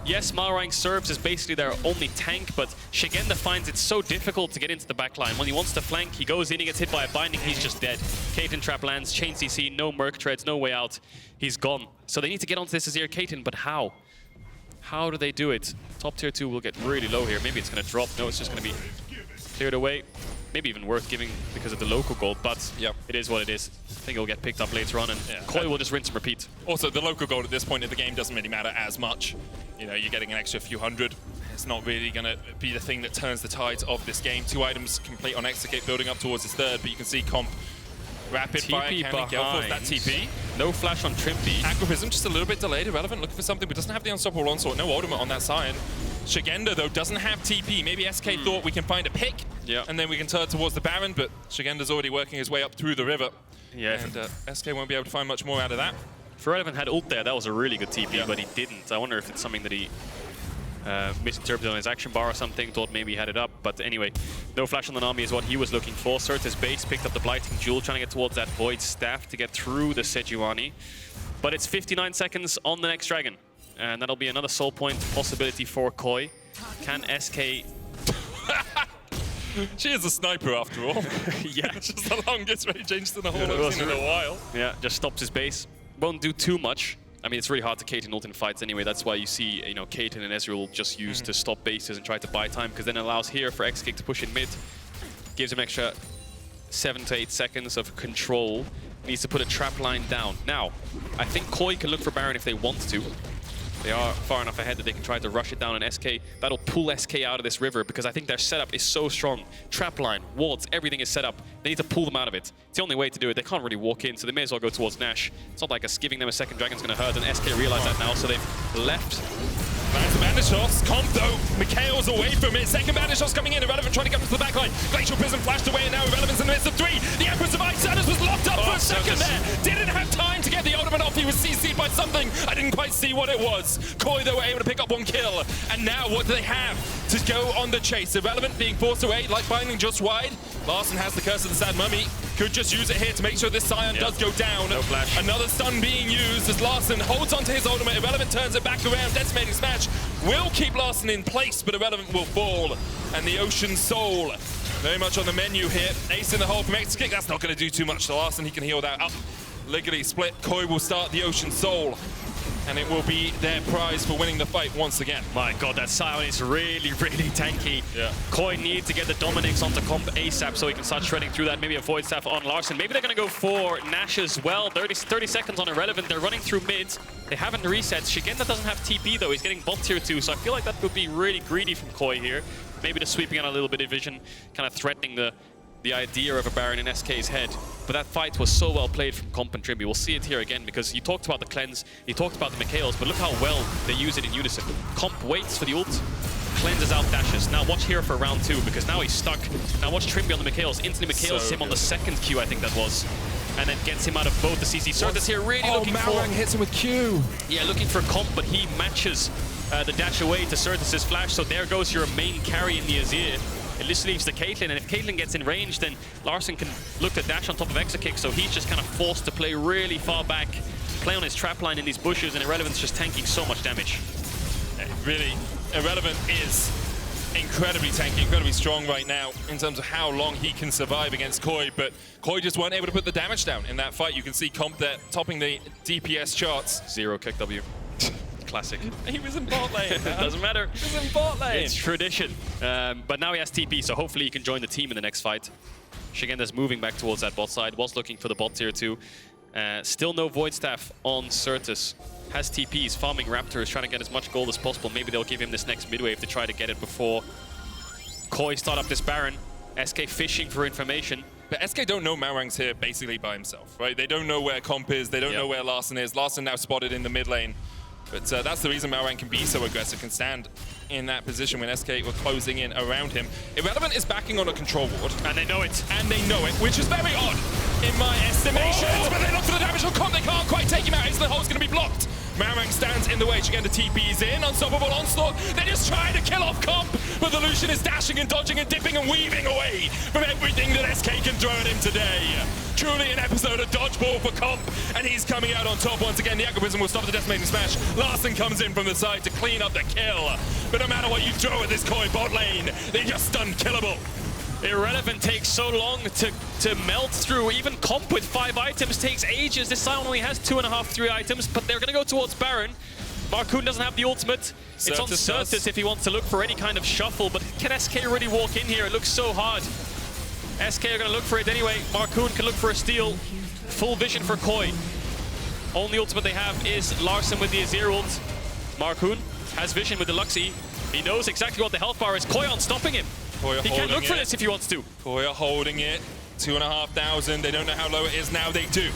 Yes, Malrang serves as basically their only tank, but Szygenda finds it so difficult to get into the backline. When he wants to flank, he goes in, he gets hit by a binding, he's just dead. Caitlyn trap lands, chain CC, no Merc treads, no way out. He's gone. So they need to get onto this Azir Caitlyn, but how? How do they do it? Top tier 2 will get really low here. Maybe it's going to drop. No, it's just going to be cleared away. Maybe even worth giving because of the local gold, but it is what it is. I think it'll get picked up later on, and KOI will just rinse and repeat. Also, the local gold at this point in the game doesn't really matter as much. You know, you're getting an extra few hundred. It's not really going to be the thing that turns the tides of this game. 2 items complete on Exakick, building up towards his third, but you can see comp rapid fire. Can he go for that TP? No flash on Trymbi. Aquaprism just a little bit delayed. Irrelevant looking for something, but doesn't have the unstoppable onslaught. No ultimate on that Sion. Szygenda, though, doesn't have TP. Maybe SK thought we can find a pick, and then we can turn towards the Baron, but Szygenda's already working his way up through the river. Yeah. And SK won't be able to find much more out of that. If Irrelevant had ult there, that was a really good TP, but he didn't. I wonder if it's something that he misinterpreted on his action bar or something, thought maybe he had it up. But anyway, no flash on the Nami is what he was looking for. Sertuss base picked up the Blighting Jewel, trying to get towards that Void Staff to get through the Sejuani. But it's 59 seconds on the next Dragon. And that'll be another soul point possibility for KOI. Can SK... She is a sniper after all. Yeah. Just the longest range in the whole I've seen in a while. Yeah, just stops his base. Won't do too much. I mean, it's really hard to Caitlyn ult in fights anyway. That's why you see, you know, Caitlyn and Ezreal just use to stop bases and try to buy time, because then it allows here for Exakick to push in mid. Gives him extra 7 to 8 seconds of control. Needs to put a trap line down. Now, I think KOI can look for Baron if they want to. They are far enough ahead that they can try to rush it down, and SK, that'll pull SK out of this river, because I think their setup is so strong. Trap line, wards, everything is set up. They need to pull them out of it. It's the only way to do it. They can't really walk in, so they may as well go towards Nash. It's not like us giving them a second dragon's going to hurt, and SK realize that now, so they've left. That's the bandage shots. Comp though, Mikhail's away from it. Second bandage shots coming in. Irrelevant trying to get up to the backline. Glacial Prism flashed away, and now Irrelevant's in the midst of 3. The Empress of Ice Sertuss was locked up for a second there. Didn't have time to get the ultimate off. He was CC'd by something. I didn't quite see what it was. KOI though were able to pick up 1 kill. And now what do they have to go on the chase? Irrelevant being forced away, like binding just wide. Larssen has the Curse of the Sad Mummy. Could just use it here to make sure this Sion does go down. No flash. Another stun being used as Larssen holds onto his ultimate. Irrelevant turns it back around. Decimating Smash will keep Larssen in place, but Irrelevant will fall. And the Ocean Soul very much on the menu here. Ace in the hole from Exakick. That's not going to do too much to Larssen. He can heal that up. LEC Split. KOI will start the Ocean Soul, and it will be their prize for winning the fight once again. My god, that Sion is really, really tanky. Yeah. KOI need to get the Dominix onto comp ASAP so he can start shredding through that. Maybe a Void Staff on Larssen. Maybe they're going to go for Nash as well. 30 seconds on Irrelevant. They're running through mids. They haven't reset. Szygenda doesn't have TP though. He's getting bot tier 2, so I feel like that would be really greedy from KOI here. Maybe just sweeping out a little bit of vision, kind of threatening the idea of a Baron in SK's head. But that fight was so well played from Comp and Trymbi. We'll see it here again, because you talked about the cleanse, you talked about the Mikhails, but look how well they use it in unison. Comp waits for the ult, cleanses out dashes. Now watch here for round 2, because now he's stuck. Now watch Trymbi on the Mikhails. Instantly Mikhails him on the second Q, I think that was. And then gets him out of both the CC. Sertuss here really looking for... Malrang hits him with Q. Yeah, looking for Comp, but he matches the dash away to Sertuss's flash. So there goes your main carry in the Azir. It just leaves the Caitlyn, and if Caitlyn gets in range, then Larssen can look to dash on top of Exakick, so he's just kind of forced to play really far back, play on his trap line in these bushes, and Irrelevant's just tanking so much damage. Really, Irrelevant is incredibly tanky, incredibly strong right now in terms of how long he can survive against KOI, but KOI just weren't able to put the damage down in that fight. You can see Comp there topping the DPS charts. 0 kick W. Classic. He was in bot lane. Doesn't matter. He was in bot lane. It's tradition. But now he has TP, so hopefully he can join the team in the next fight. Szygenda's moving back towards that bot side, was looking for the bot tier 2. Still no Void Staff on Sertuss. Has TPs, farming Raptors, trying to get as much gold as possible. Maybe they'll give him this next mid-wave to try to get it before KOI start up this Baron. SK fishing for information. But SK don't know Malrang's here basically by himself, right? They don't know where Comp is, they don't know where Larssen is. Larssen now spotted in the mid lane. But that's the reason Malrang can be so aggressive, can stand in that position when SK were closing in around him. Irrelevant is backing on a control ward. And they know it. And they know it, which is very odd in my estimation. Oh, but they look for the damage on Comp, they can't quite take him out. The hole's going to be blocked. Malrang stands in the way. Szygenda TP's in. Unstoppable onslaught. They're just trying to kill off Comp, but the Lucian is dashing and dodging and dipping and weaving away from everything that SK can throw at him today. Truly an episode of dodgeball for Comp, and he's coming out on top once again. The Aggro will stop the decimating smash. Larssen comes in from the side to clean up the kill. But no matter what you throw at this KOI bot lane, they're just unkillable. Irrelevant takes so long to melt through. Even Comp with 5 items takes ages. This Sion only has 2.5, 3 items, but they're going to go towards Baron. Markoon doesn't have the ultimate. It's on Sertuss if he wants to look for any kind of shuffle, but can SK really walk in here? It looks so hard. SK are going to look for it anyway. Markoon can look for a steal. Full vision for KOI. Only ultimate they have is Larssen with the Azir ult. Markoon has vision with the Luxie. He knows exactly what the health bar is. KOI on stopping him. He can look for this if he wants to. KOI are holding it. 2,500. They don't know how low it is now. They do.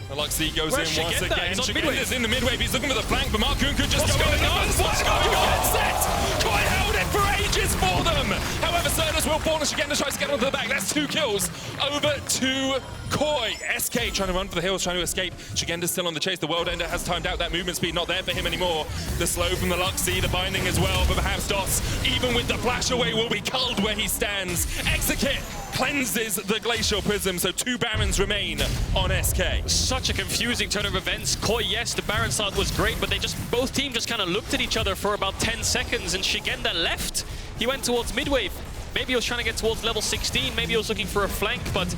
The Luxie goes in once again. Szygenda's in the mid-wave. He's looking for the flank, but Markoon could just go in. What's going on? Set! KOI held it for ages for them. However, Sertuss will fall and Szygenda tries to get onto the back. That's 2 kills over to KOI. SK trying to run for the hills, trying to escape. Szygenda's still on the chase. The World Ender has timed out. That movement speed not there for him anymore. The slow from the Luxie, the binding as well, but perhaps Dots, even with the flash away, will be culled where he stands. Exakick cleanses the Glacial Prism, so 2 Barons remain on SK. Such a confusing turn of events. KOI, yes, the Baron start was great, but they both teams just kind of looked at each other for about 10 seconds, and Szygenda left. He went towards mid-wave. Maybe he was trying to get towards level 16, maybe he was looking for a flank, but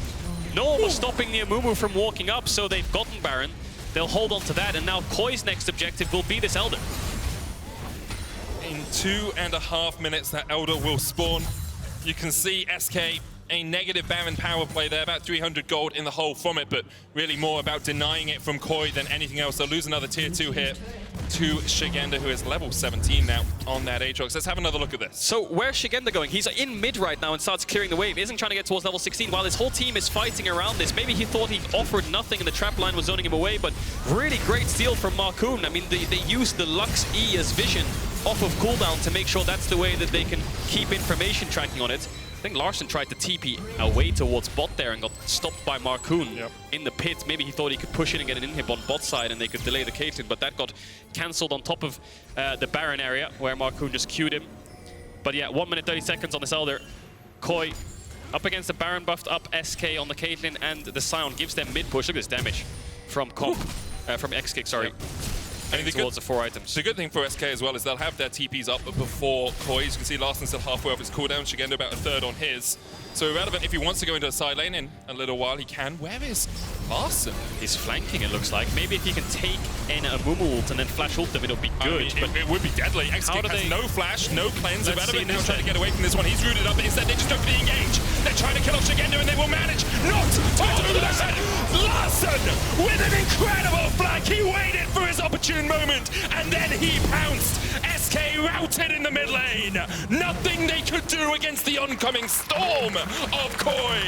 no one was stopping the Amumu from walking up, so they've gotten Baron. They'll hold on to that, and now KOI's next objective will be this Elder. In 2.5 minutes, that Elder will spawn. You can see SK, a negative Baron power play there, about 300 gold in the hole from it, but really more about denying it from KOI than anything else. They'll lose another tier 2 here to Szygenda, who is level 17 now on that Aatrox. Let's have another look at this. So where's Szygenda going? He's in mid right now and starts clearing the wave. Isn't trying to get towards level 16 while his whole team is fighting around this. Maybe he thought he offered nothing and the trap line was zoning him away, but really great steal from Markoon. I mean, they used the Lux E as vision off of cooldown to make sure that's the way that they can keep information tracking on it. I think Larssen tried to TP away towards bot there and got stopped by Markoon in the pit. Maybe he thought he could push in and get an inhib on bot side and they could delay the Caitlyn, but that got cancelled on top of the Baron area where Markoon just queued him. But yeah, 1 minute 30 seconds on this Elder. KOI up against the Baron buffed up SK on the Caitlyn, and the Sion gives them mid push. Look at this damage from Comp, from Exakick, sorry. And towards the 4 items. The good thing for SK as well is they'll have their TPs up before KOI. As you can see, Larssen's still halfway off his cooldown. Szygenda about 1/3 on his. So irrelevant, if he wants to go into a side lane in a little while, he can. Where is Larssen? He's flanking, it looks like. Maybe if he can take in a Amumu ult and then flash ult them, it'll be good. I mean, it would be deadly. Exakick has no flash, no cleanse. Irrelevant now trying to get away from this one. He's rooted up, but instead they just don't really engage. They're trying to kill off Szygenda and they will manage not to do that. Larssen with an incredible flank. He waited for his opportune moment and then he pounced. SK routed in the mid lane. Nothing they could do against the oncoming storm of KOI.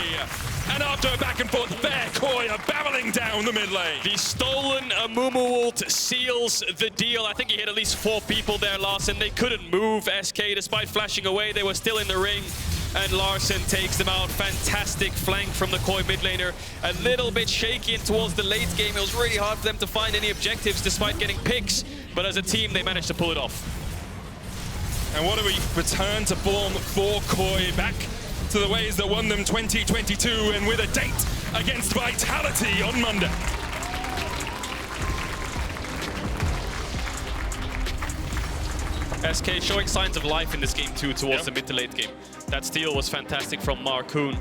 And after a back and forth there, KOI are barreling down the mid lane. The stolen Amumu ult seals the deal. I think he hit at least 4 people there, Larssen. They couldn't move SK despite flashing away. They were still in the ring. And Larssen takes them out. Fantastic flank from the KOI mid laner. A little bit shaky in towards the late game. It was really hard for them to find any objectives despite getting picks. But as a team, they managed to pull it off. And what a return to form for KOI, back to the ways that won them 2022, and with a date against Vitality on Monday. SK showing signs of life in this game too towards the mid to late game. That steal was fantastic from Markoon.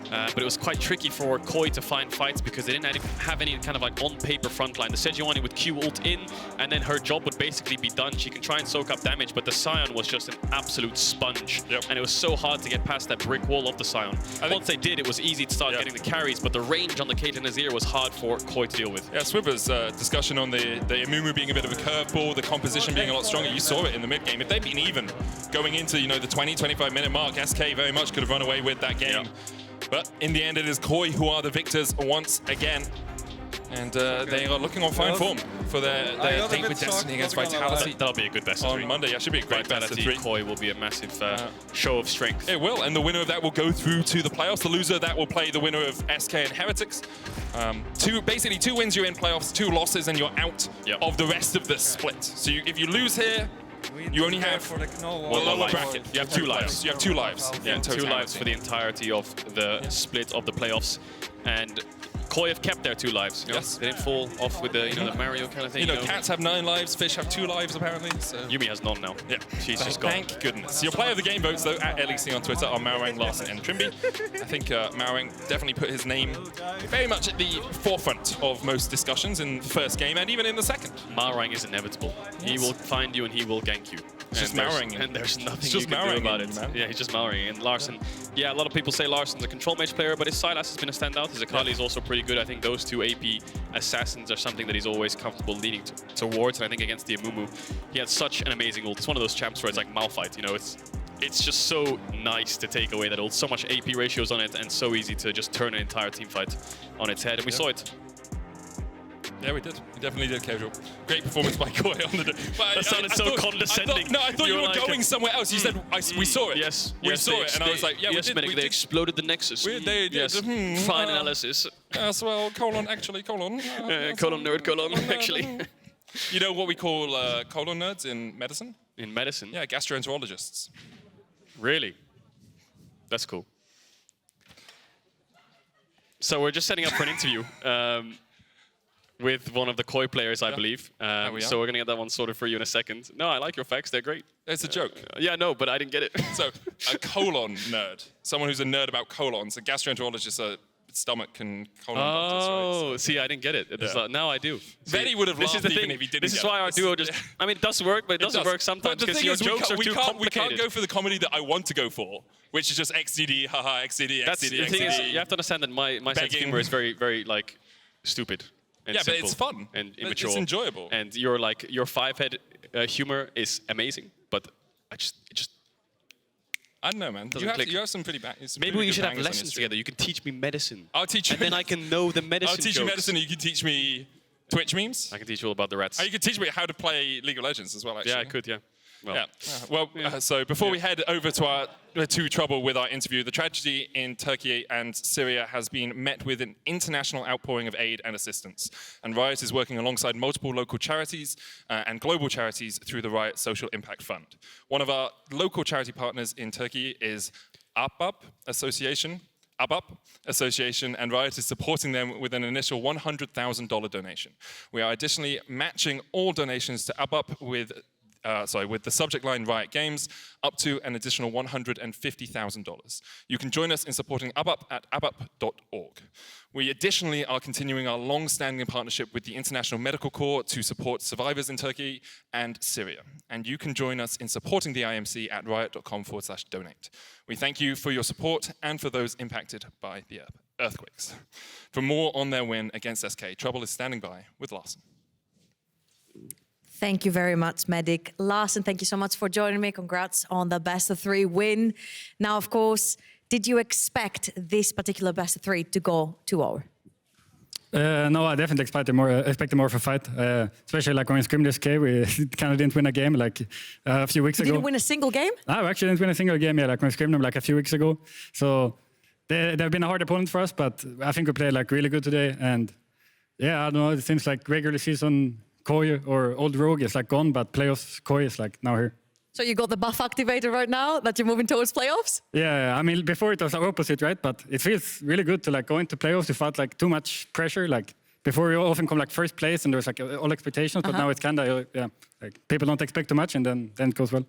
But it was quite tricky for KOI to find fights because they didn't have any kind of like on-paper frontline. The Sejuani would Q ult in, and then her job would basically be done. She can try and soak up damage, but the Sion was just an absolute sponge. And it was so hard to get past that brick wall of the Sion. Once they did, it was easy to start getting the carries, but the range on the Caitlyn Azir was hard for KOI to deal with. Yeah, Swiffer's discussion on the Amumu being a bit of a curveball, the composition being a lot stronger. You saw it in the mid game. If they'd been even going into the 20-25 minute mark, SK very much could have run away with that game. But in the end, it is KOI who are the victors once again. And they are looking on fine form for their date with Destiny against Vitality. That'll be a good best of three. On Monday, yeah, should be a great best of three. KOI will be a massive show of strength. It will, and the winner of that will go through to the playoffs. The loser of that will play the winner of SK and Heretics. Basically, 2 wins, you're in playoffs, 2 losses, and you're out of the rest of the split. So if you lose here, you only have the lower bracket. You have 2 lives. You have 2 lives. Yeah, 2 lives for the entirety of the split of the playoffs. And KOI have kept their 2 lives. Yes. They didn't fall off with the the Mario kind of thing. Cats have 9 lives, fish have 2 lives apparently. So. Yumi has none now. Yeah, she's just gone. Thank goodness. Your player of the game votes though at LEC on Twitter are Malrang, Larssen, and Trymbi. I think Malrang definitely put his name very much at the forefront of most discussions in the first game and even in the second. Malrang is inevitable. Yes. He will find you and he will gank you. It's just Malrang. And there's nothing you can do about it. Yeah, he's just Malrang. And Larssen, yeah, a lot of people say Larsen's a control mage player, but his Sylas has been a standout. His Akali is also pretty good. I think those 2 AP assassins are something that he's always comfortable leaning towards. And I think against the Amumu, he had such an amazing ult. It's one of those champs where it's like Malphite, it's just so nice to take away that ult. So much AP ratios on it and so easy to just turn an entire team fight on its head. And we saw it. Yeah, we did. We definitely did, Caedrel. Great performance by KOI on the day. That sounded so condescending. I thought you were going somewhere else. You said, we saw it. Yes. We saw it. And I was like, yeah, yes, we did. They exploded the Nexus. They did. Yes. Fine analysis. Yes, well, colon, actually, colon. Colon, nerd, colon, actually. You know what we call colon nerds in medicine? In medicine? Yeah, gastroenterologists. Really? That's cool. So we're just setting up for an interview. With one of the KOI players, I believe. So we're going to get that one sorted for you in a second. No, I like your facts. They're great. It's a joke. Yeah, no, but I didn't get it. So a colon nerd, someone who's a nerd about colons. A gastroenterologist, stomach and colon doctors, right? So, see, I didn't get it. Now I do. Betty would have laughed even if he didn't. This is why our duo just... I mean, it does work, but it doesn't work sometimes because your jokes are too complicated. We can't go for the comedy that I want to go for, which is just XDD, haha, XDD, XDD, The thing is, you have to understand that my sense of humor is very, very, like, stupid. And but it's fun and immature. It's enjoyable. And your 5-head humor is amazing, but I don't know, man. You have some pretty bad. Maybe we should have lessons together. You can teach me medicine. I'll teach you. And then I can know the medicine. I'll teach you medicine. And you can teach me Twitch memes. I can teach you all about the rats. You can teach me how to play League of Legends as well. Actually. Yeah, I could. Yeah. Well, so before we head over to trouble with our interview, the tragedy in Turkey and Syria has been met with an international outpouring of aid and assistance. And Riot is working alongside multiple local charities and global charities through the Riot Social Impact Fund. One of our local charity partners in Turkey is ABAP Association, and Riot is supporting them with an initial $100,000 donation. We are additionally matching all donations to ABAP with the subject line Riot Games, up to an additional $150,000. You can join us in supporting ABAP at abap.org. We additionally are continuing our long-standing partnership with the International Medical Corps to support survivors in Turkey and Syria. And you can join us in supporting the IMC at riot.com/donate. We thank you for your support and for those impacted by the earthquakes. For more on their win against SK, Trouble is standing by with Larssen. Thank you very much, Medic. Larssen, thank you so much for joining me. Congrats on the best of 3 win. Now, of course, did you expect this particular best of 3 to go 2-0? No, I definitely expected more of a fight. Especially like when we scrimmed SK, we kind of didn't win a game like a few weeks ago. You didn't win a single game? No, we actually didn't win a single game. Yeah, like when we scrimmed them like a few weeks ago. So they've been a hard opponent for us, but I think we played like really good today. And yeah, I don't know. It seems like regular season KOI or old Rogue is like gone, but playoffs KOI is like now here. So you got the buff activated right now that you're moving towards playoffs? Yeah, I mean before it was the opposite, right? But it feels really good to like go into playoffs without like too much pressure. Like before you often come like first place and there's like all expectations, but now it's kind of, like people don't expect too much and then it goes well.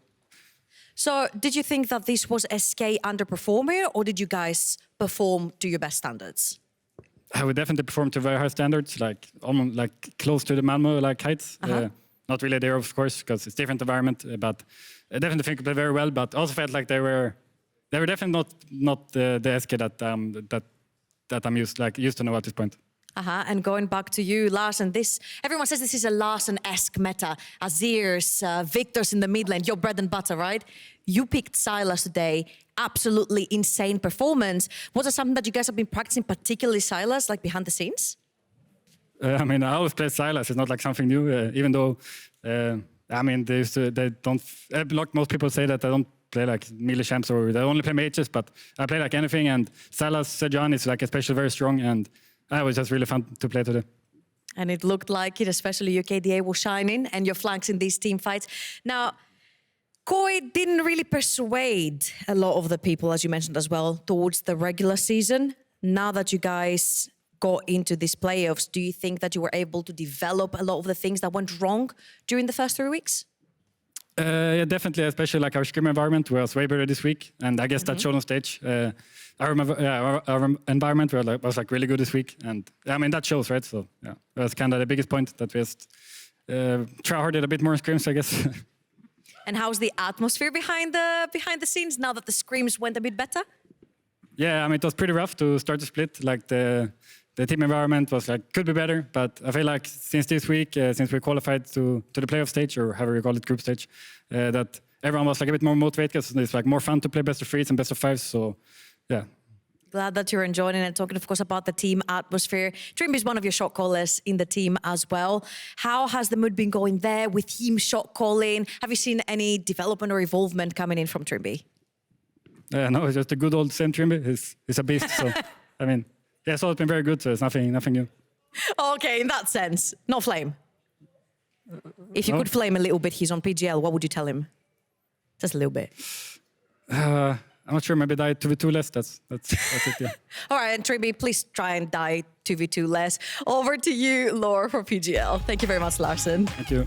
So did you think that this was SK underperforming or did you guys perform to your best standards? I would definitely perform to very high standards, like almost like close to the Malmo like heights. Not really there, of course, because it's different environment. But I definitely think we played very well. But also felt like they were definitely not the SK that I'm used to know at this point. And going back to you, Larssen, everyone says this is a Larssen-esque meta. Azir's, Victor's in the mid lane, your bread and butter, right? You picked Sylas today, absolutely insane performance. Was it something that you guys have been practicing, particularly Sylas, like behind the scenes? I mean, I always play Sylas. It's not like something new, even though, I mean, most people say that I don't play like melee champs or they only play mages, but I play like anything. And Sylas, Sejuani is like especially very strong and it was just really fun to play today. And it looked like it, especially your KDA was shining and your flanks in these team fights. Now, KOI didn't really persuade a lot of the people, as you mentioned as well, towards the regular season. Now that you guys got into these playoffs, do you think that you were able to develop a lot of the things that went wrong during the first 3 weeks? Yeah, definitely, especially like our scrim environment was way better this week. And I guess that showed on stage. Our environment was like really good this week. And I mean, that shows, right? So yeah, that's kind of the biggest point that we just try harder a bit more in scrims, I guess. And how's the atmosphere behind the scenes now that the scrims went a bit better? Yeah, I mean, it was pretty rough to start the split. Like the team environment was like, could be better. But I feel like since this week, since we qualified to the playoff stage, or however you call it, group stage, that everyone was like a bit more motivated because it's like more fun to play best of threes and best of fives. So yeah. Glad that you're enjoying it and talking, of course, about the team atmosphere. Trymbi is one of your shot callers in the team as well. How has the mood been going there with him shot calling? Have you seen any development or evolvement coming in from Trymbi? No, it's just a good old same Trymbi. He's a beast. So, I mean, yeah, so it's been very good. So it's nothing new. Okay, in that sense, not flame. If you could flame a little bit, he's on PGL. What would you tell him? Just a little bit. I'm not sure. Maybe die 2v2 less. That's it. Yeah. All right, and Trymbi, please try and die 2v2 less. Over to you, Laura, for PGL. Thank you very much, Larssen. Thank you.